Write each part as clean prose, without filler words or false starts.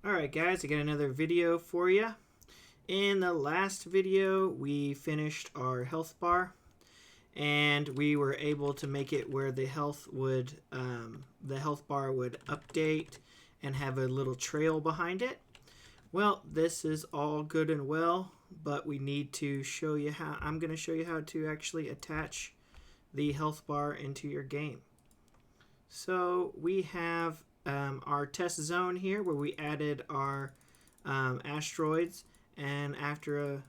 Alright guys, I got another video for you. In the last video we finished our health bar and we were able to make it where the health bar would update and have a little trail behind it. Well, this is all good and well, but we need to show you how. I'm going to show you how to actually attach the health bar into your game. So we have our test zone here where we added our asteroids, and after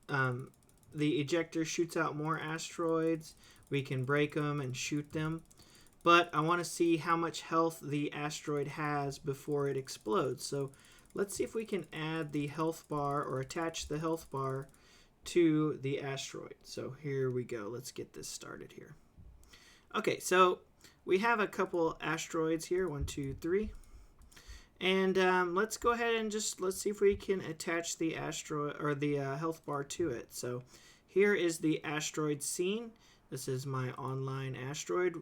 the ejector shoots out more asteroids, we can break them and shoot them. But I want to see how much health the asteroid has before it explodes. So let's see if we can add the health bar or attach the health bar to the asteroid. So here we go. Let's get this started here. Okay, so we have a couple asteroids here, 1, 2, 3. And let's go ahead and let's see if we can attach the asteroid or the health bar to it. So here is the asteroid scene. This is my online asteroid.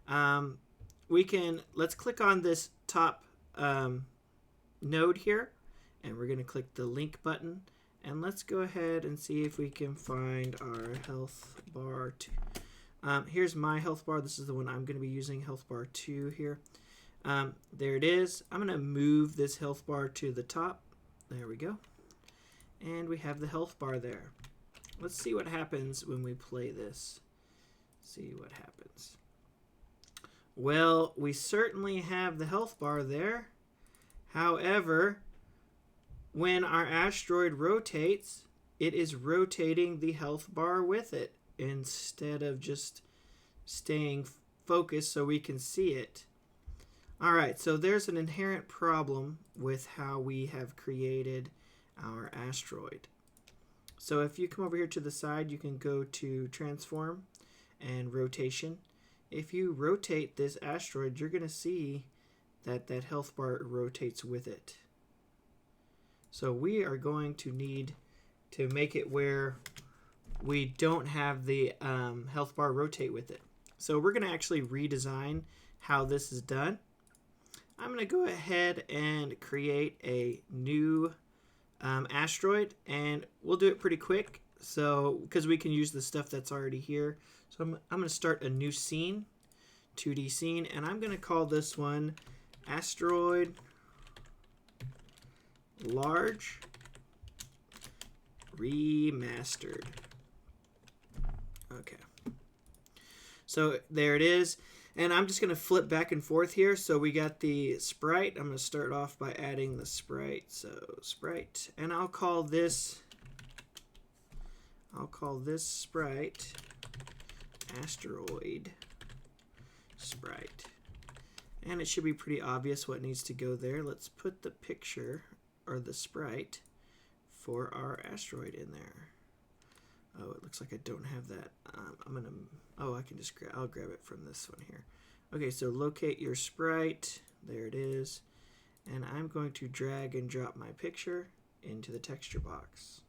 Let's click on this top node here, and we're going to click the link button. And let's go ahead and see if we can find our health bar. Here's my health bar. This is the one I'm going to be using, health bar 2 here. There it is. I'm going to move this health bar to the top. There we go. And we have the health bar there. Let's see what happens when we play this. See what happens. Well, we certainly have the health bar there. However, when our asteroid rotates, it is rotating the health bar with it instead of just staying focused so we can see it. Alright, so there's an inherent problem with how we have created our asteroid. So if you come over here to the side, you can go to transform and rotation. If you rotate this asteroid, you're going to see that that health bar rotates with it. So we are going to need to make it where we don't have the health bar rotate with it. So we're going to actually redesign how this is done. I'm going to go ahead and create a new asteroid, and we'll do it pretty quick because we can use the stuff that's already here. So I'm going to start a new scene, 2D scene, and I'm going to call this one Asteroid Large Remastered. Okay. So there it is. And I'm just going to flip back and forth here. So we got the sprite. I'm going to start off by adding the sprite. So sprite. And I'll call this sprite Asteroid Sprite. And it should be pretty obvious what needs to go there. Let's put the picture or the sprite for our asteroid in there. Oh, it looks like I don't have that. I'll grab it from this one here. Okay, so locate your sprite. There it is. And I'm going to drag and drop my picture into the texture box.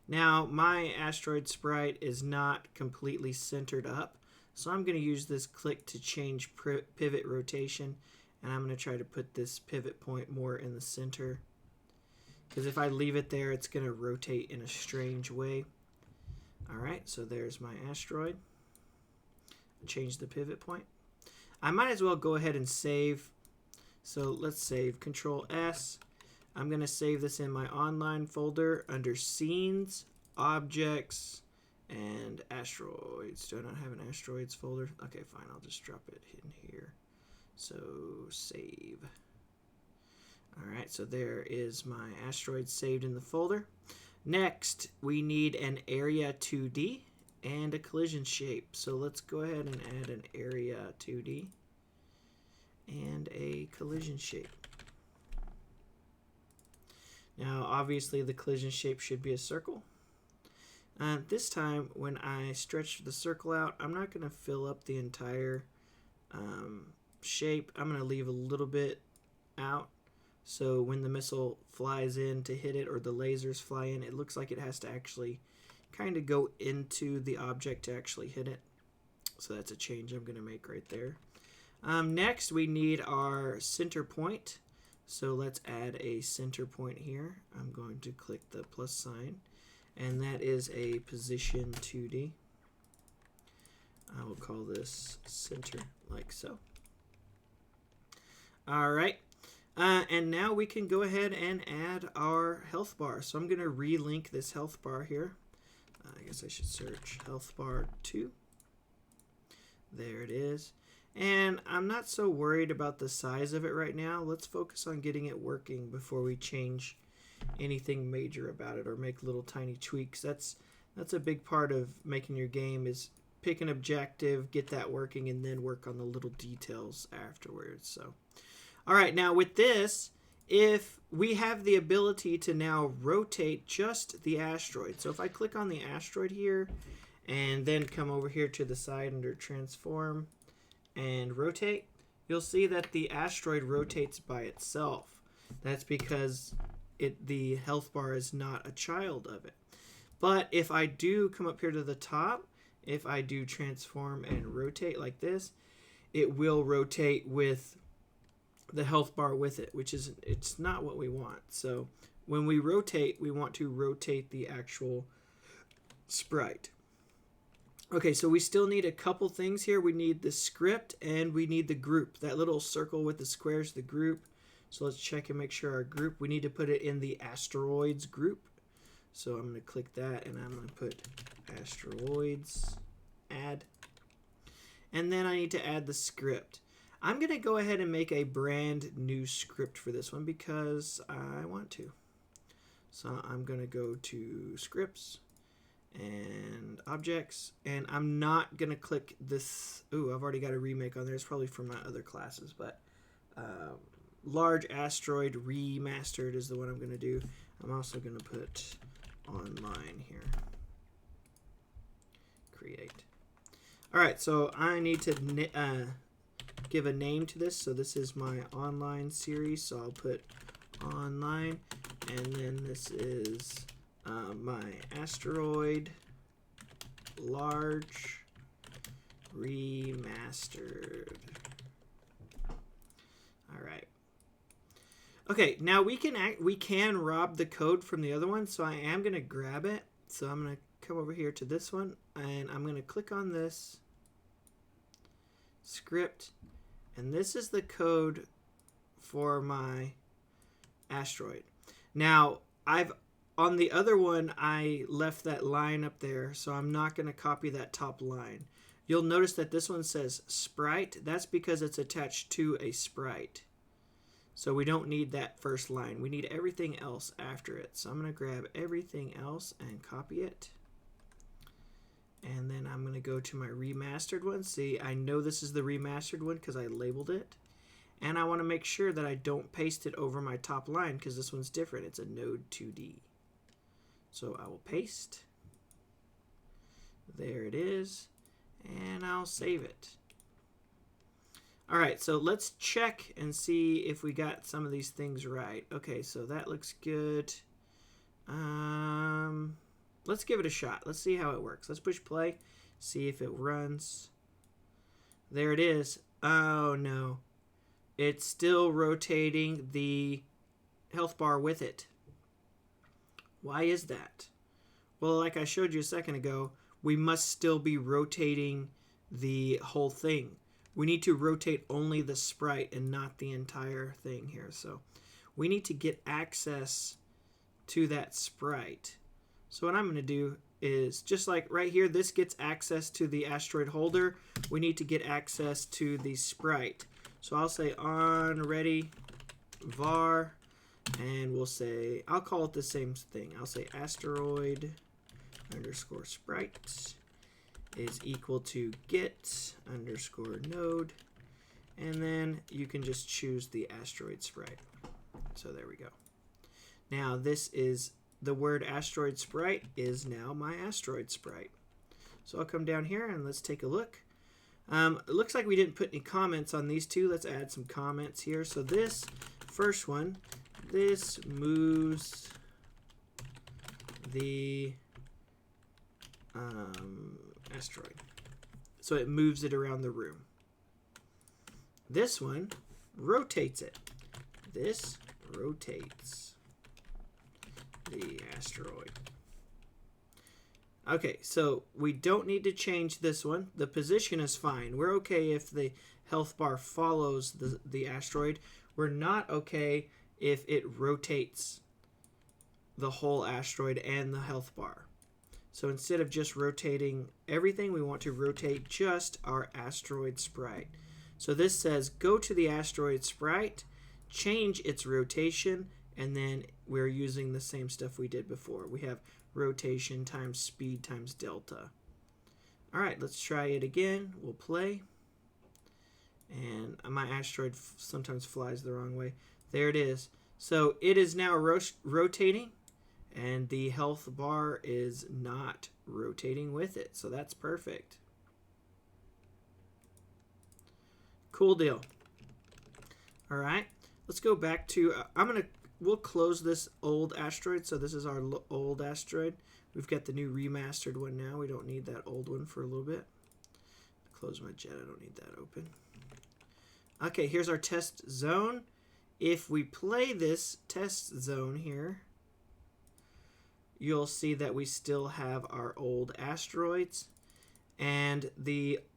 Now, my asteroid sprite is not completely centered up, so I'm going to use this click to change pivot rotation, and I'm going to try to put this pivot point more in the center, because if I leave it there, it's going to rotate in a strange way. Alright, so there's my asteroid. Change the pivot point. I might as well go ahead and save. So let's save. Control S. I'm going to save this in my online folder under Scenes, Objects, and Asteroids. Do I not have an Asteroids folder? Okay, fine. I'll just drop it in here. So save. Alright, so there is my asteroid saved in the folder. Next, we need an area 2D and a collision shape. So let's go ahead and add an area 2D and a collision shape. Now, obviously, the collision shape should be a circle. This time, when I stretch the circle out, I'm not going to fill up the entire shape. I'm going to leave a little bit out. So when the missile flies in to hit it, or the lasers fly in, it looks like it has to actually kind of go into the object to actually hit it. So that's a change I'm going to make right there. Next, we need our center point. So let's add a center point here. I'm going to click the plus sign, and that is a position 2D. I will call this center, like so. All right. And now we can go ahead and add our health bar. So I'm going to relink this health bar here. I guess I should search health bar 2. There it is. And I'm not so worried about the size of it right now. Let's focus on getting it working before we change anything major about it or make little tiny tweaks. That's a big part of making your game, is pick an objective, get that working, and then work on the little details afterwards. So, all right, now with this, if we have the ability to now rotate just the asteroid. So if I click on the asteroid here and then come over here to the side under transform and rotate, you'll see that the asteroid rotates by itself. That's because the health bar is not a child of it. But if I do come up here to the top, if I do transform and rotate like this, it will rotate with the health bar with it, which is, it's not what we want. So when we rotate, we want to rotate the actual sprite. Okay, so we still need a couple things here. We need the script and we need the group. That little circle with the squares, the group. So let's check and make sure our group, we need to put it in the asteroids group. So I'm going to click that and I'm going to put asteroids, add. And then I need to add the script. I'm going to go ahead and make a brand new script for this one because I want to. So I'm going to go to scripts and objects, and I'm not going to click this. Ooh, I've already got a remake on there. It's probably from my other classes, but large asteroid remastered is the one I'm going to do. I'm also going to put online here. Create. All right, so I need to give a name to this. So this is my online series, so I'll put online, and then this is my asteroid large remastered. All right. Okay, now we can rob the code from the other one, so I am going to grab it. So I'm going to come over here to this one, and I'm going to click on this script, and this is the code for my asteroid. Now, on the other one, I left that line up there, so I'm not going to copy that top line. You'll notice that this one says sprite. That's because it's attached to a sprite. So we don't need that first line. We need everything else after it. So I'm going to grab everything else and copy it. And then I'm going to go to my remastered one. See, I know this is the remastered one because I labeled it. And I want to make sure that I don't paste it over my top line because this one's different. It's a node 2D. So I will paste. There it is. And I'll save it. All right, so let's check and see if we got some of these things right. Okay, so that looks good. Let's give it a shot. Let's see how it works. Let's push play, see if it runs. There it is. Oh, no. It's still rotating the health bar with it. Why is that? Well, like I showed you a second ago, we must still be rotating the whole thing. We need to rotate only the sprite and not the entire thing here. So we need to get access to that sprite. So what I'm going to do is, just like right here, this gets access to the asteroid holder. We need to get access to the sprite. So I'll say on ready var, and we'll say, I'll call it the same thing. I'll say asteroid underscore sprite is equal to get underscore node, and then you can just choose the asteroid sprite. So there we go. Now this is the word asteroid sprite is now my asteroid sprite. So I'll come down here and let's take a look. It looks like we didn't put any comments on these two. Let's add some comments here. So this first one, this moves the asteroid. So it moves it around the room. This one rotates it. This rotates the asteroid. Okay, so we don't need to change this one. The position is fine. We're okay if the health bar follows the asteroid. We're not okay if it rotates the whole asteroid and the health bar. So instead of just rotating everything, we want to rotate just our asteroid sprite. So this says go to the asteroid sprite, change its rotation, and then we're using the same stuff we did before. We have rotation times speed times delta. All right, let's try it again. We'll play. And my asteroid sometimes flies the wrong way. There it is. So it is now rotating, and the health bar is not rotating with it. So that's perfect. Cool deal. All right, let's go back to, we'll close this old asteroid. So this is our old asteroid. We've got the new remastered one now. We don't need that old one for a little bit. Close my jet. I don't need that open. Okay, here's our test zone. If we play this test zone here, you'll see that we still have our old asteroids. And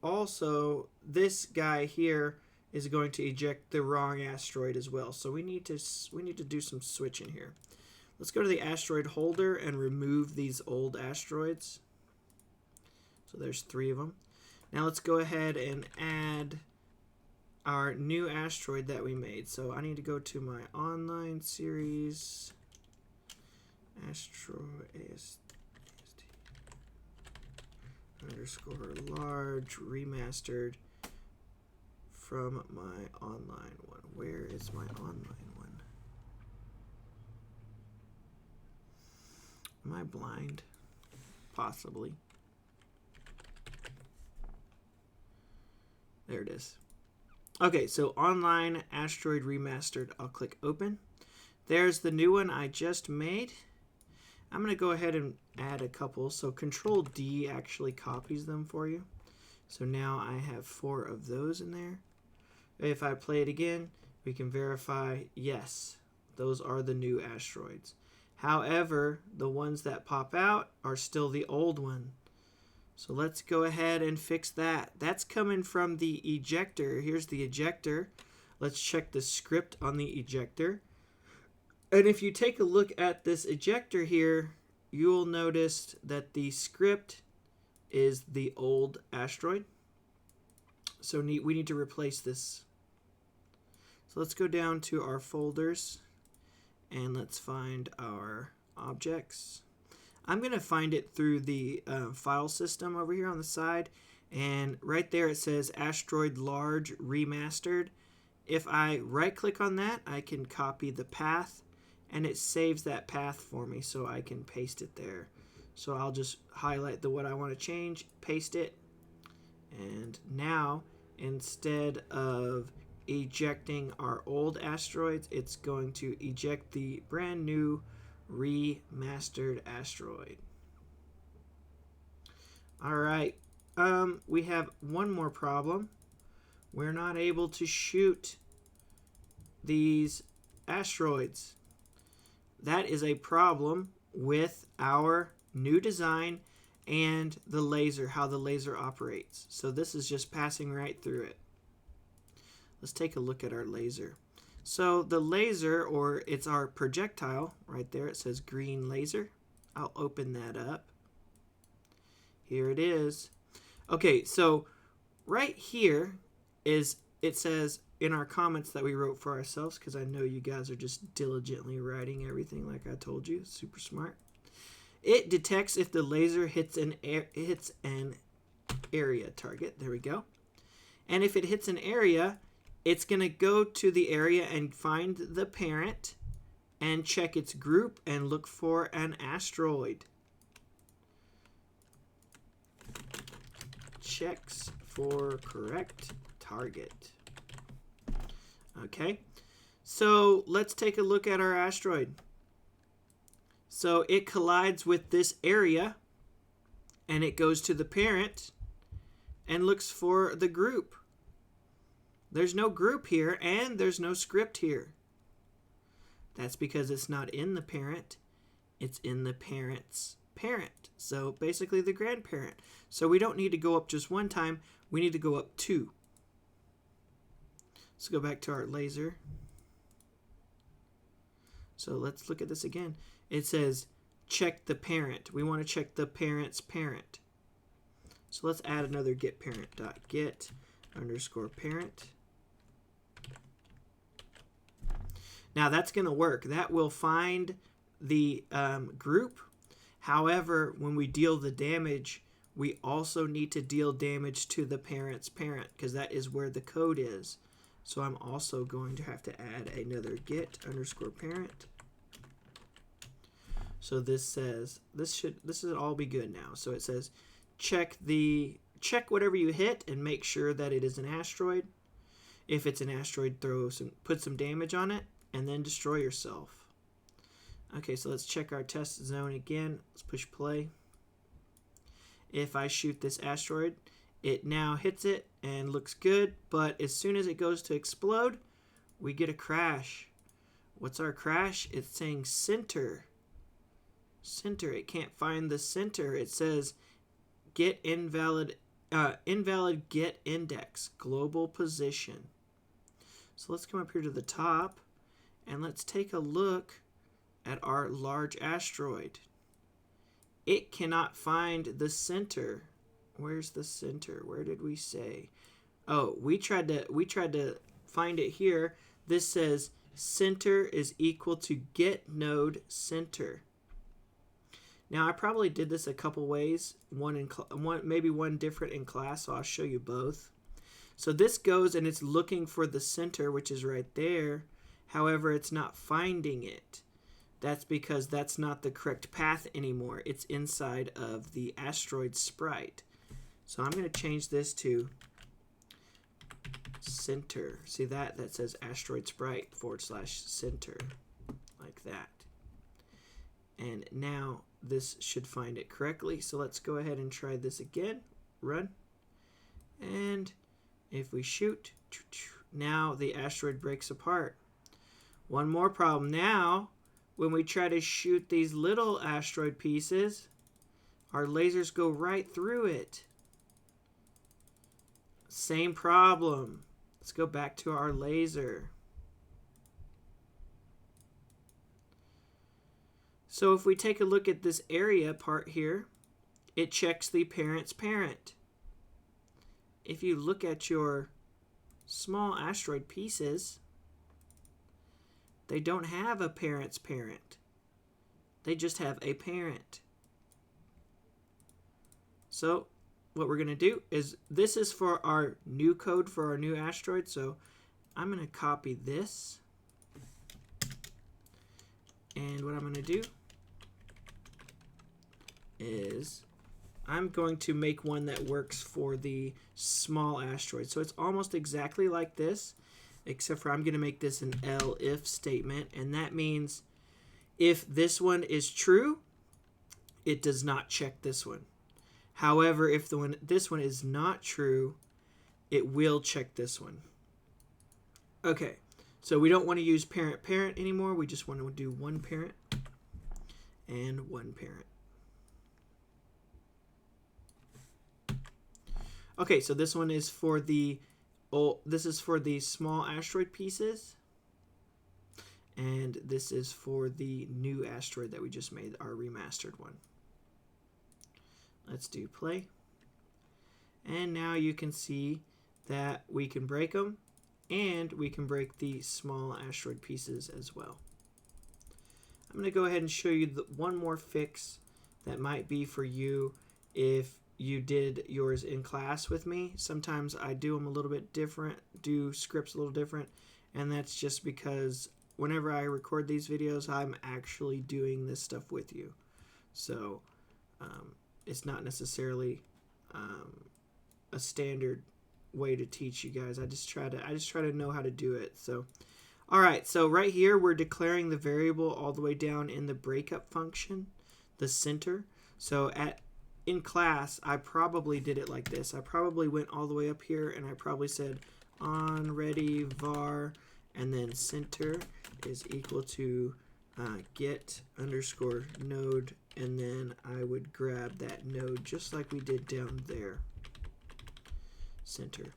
also this guy here is going to eject the wrong asteroid as well. So we need to do some switching here. Let's go to the asteroid holder and remove these old asteroids. So there's 3 of them. Now let's go ahead and add our new asteroid that we made. So I need to go to my online series, asteroid _ large remastered from my online one. Where is my online one? Am I blind? Possibly. There it is. Okay, so online asteroid remastered. I'll click open. There's the new one I just made. I'm going to go ahead and add a couple. So Control D actually copies them for you. So now I have 4 of those in there. If I play it again, we can verify, yes, those are the new asteroids. However, the ones that pop out are still the old one. So let's go ahead and fix that. That's coming from the ejector. Here's the ejector. Let's check the script on the ejector. And if you take a look at this ejector here, you will notice that the script is the old asteroid. So we need to replace this. So let's go down to our folders and let's find our objects. I'm going to find it through the file system over here on the side. And right there it says Asteroid Large Remastered. If I right click on that, I can copy the path and it saves that path for me so I can paste it there. So I'll just highlight what I want to change, paste it. And now instead of ejecting our old asteroids, it's going to eject the brand new remastered asteroid. All right, we have one more problem. We're not able to shoot these asteroids. That is a problem with our new design and the laser, how the laser operates. So this is just passing right through it. Let's take a look at our laser. So the laser, or it's our projectile, right there, it says green laser. I'll open that up. Here it is. Okay, so right here is, it says in our comments that we wrote for ourselves, because I know you guys are just diligently writing everything like I told you, super smart. It detects if the laser hits an area target. There we go. And if it hits an area, it's going to go to the area and find the parent and check its group and look for an asteroid. Checks for correct target. Okay, so let's take a look at our asteroid. So it collides with this area and it goes to the parent and looks for the group. There's no group here and there's no script here. That's because it's not in the parent, it's in the parent's parent. So basically the grandparent. So we don't need to go up just one time, we need to go up 2. Let's go back to our laser. So let's look at this again. It says check the parent. We want to check the parent's parent. So let's add another get parent dot get underscore parent. Now that's going to work. That will find the group. However, when we deal the damage, we also need to deal damage to the parent's parent because that is where the code is. So I'm also going to have to add another get underscore parent. So this says this should all be good now. So it says check whatever you hit and make sure that it is an asteroid. If it's an asteroid, put some damage on it and then destroy yourself. Okay, so let's check our test zone again. Let's push play. If I shoot this asteroid, it now hits it and looks good, but as soon as it goes to explode, we get a crash. What's our crash? It's saying center. Center. It can't find the center. It says get invalid get index, global position. So let's come up here to the top and let's take a look at our large asteroid. It cannot find the center. Where's the center? Where did we say? Oh, we tried to find it here. This says center is equal to get node center. Now I probably did this a couple ways. Maybe one different in class, so I'll show you both. So this goes and it's looking for the center, which is right there. However, it's not finding it. That's because that's not the correct path anymore. It's inside of the asteroid sprite. So I'm going to change this to center. See that? That says asteroid sprite / center. Like that. And now this should find it correctly. So let's go ahead and try this again. Run. And if we shoot, now the asteroid breaks apart. One more problem. Now, when we try to shoot these little asteroid pieces, our lasers go right through it. Same problem. Let's go back to our laser. So if we take a look at this area part here, it checks the parent's parent. If you look at your small asteroid pieces, they don't have a parent's parent. They just have a parent. So what we're going to do is, this is for our new code for our new asteroid. So I'm going to copy this. And what I'm going to do is I'm going to make one that works for the small asteroid. So it's almost exactly like this, except for I'm going to make this an else statement. And that means if this one is true, it does not check this one. However, if this one is not true, it will check this one. Okay, so we don't want to use parent anymore. We just want to do one parent and one parent. Okay, so this one is for the small asteroid pieces, and this is for the new asteroid that we just made, our remastered one. Let's do play. And now you can see that we can break them, and we can break the small asteroid pieces as well. I'm going to go ahead and show you one more fix that might be for you if you did yours in class with me. Sometimes I do them a little bit different, do scripts a little different, and that's just because whenever I record these videos, I'm actually doing this stuff with you. So it's not necessarily a standard way to teach you guys. I just try to know how to do it. So all right, so right here we're declaring the variable all the way down in the breakup function, the center. So in class, I probably did it like this. I probably went all the way up here and I probably said on ready var and then center, is equal to get underscore node, and then I would grab that node just like we did down there, center.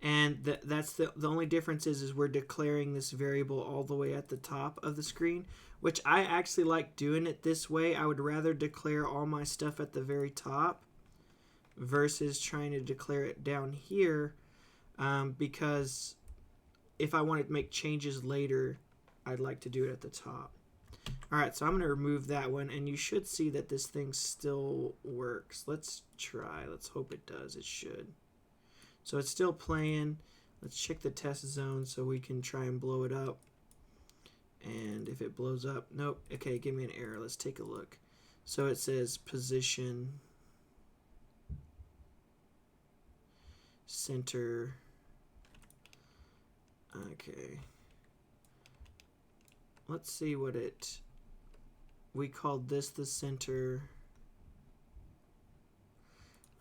And that's the only difference is we're declaring this variable all the way at the top of the screen, which I actually like doing it this way. I would rather declare all my stuff at the very top versus trying to declare it down here, because if I want to make changes later, I'd like to do it at the top. All right, so I'm going to remove that one, and you should see that this thing still works. Let's try. Let's hope it does. It should. So it's still playing. Let's check the test zone so we can try and blow it up. And if it blows up, nope. Okay, give me an error. Let's take a look. So it says position, center. Okay. Let's see what it... We called this the center.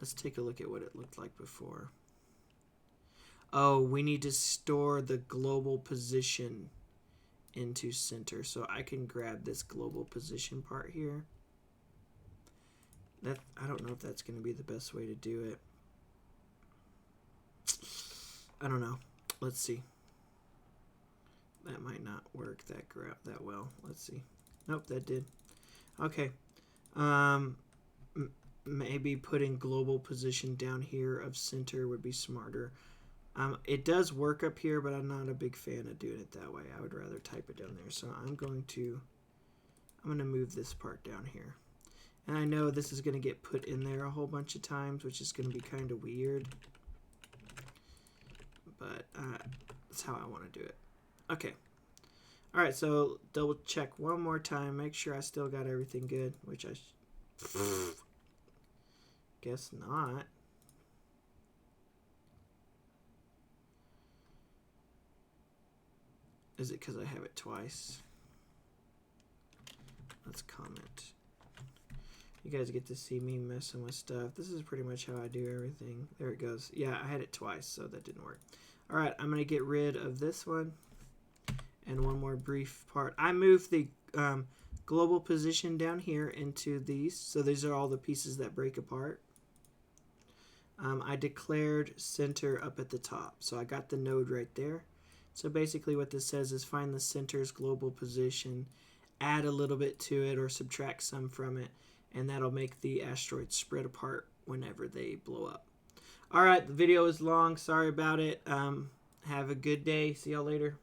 Let's take a look at what it looked like before. Oh, we need to store the global position into center. So I can grab this global position part here. I don't know if that's going to be the best way to do it. I don't know. Let's see. That might not work that well. Let's see. Nope, that did. Okay. Maybe putting global position down here of center would be smarter. It does work up here, but I'm not a big fan of doing it that way. I would rather type it down there. So I'm going to move this part down here. And I know this is going to get put in there a whole bunch of times, which is going to be kind of weird. But that's how I want to do it. Okay. All right, so double check one more time. Make sure I still got everything good, which I guess not. Is it because I have it twice? Let's comment. You guys get to see me messing with stuff. This is pretty much how I do everything. There it goes. Yeah, I had it twice, so that didn't work. All right, I'm going to get rid of this one. And one more brief part. I moved the global position down here into these. So these are all the pieces that break apart. I declared center up at the top. So I got the node right there. So basically what this says is find the center's global position, add a little bit to it or subtract some from it, and that'll make the asteroids spread apart whenever they blow up. All right, the video is long. Sorry about it. Have a good day. See y'all later.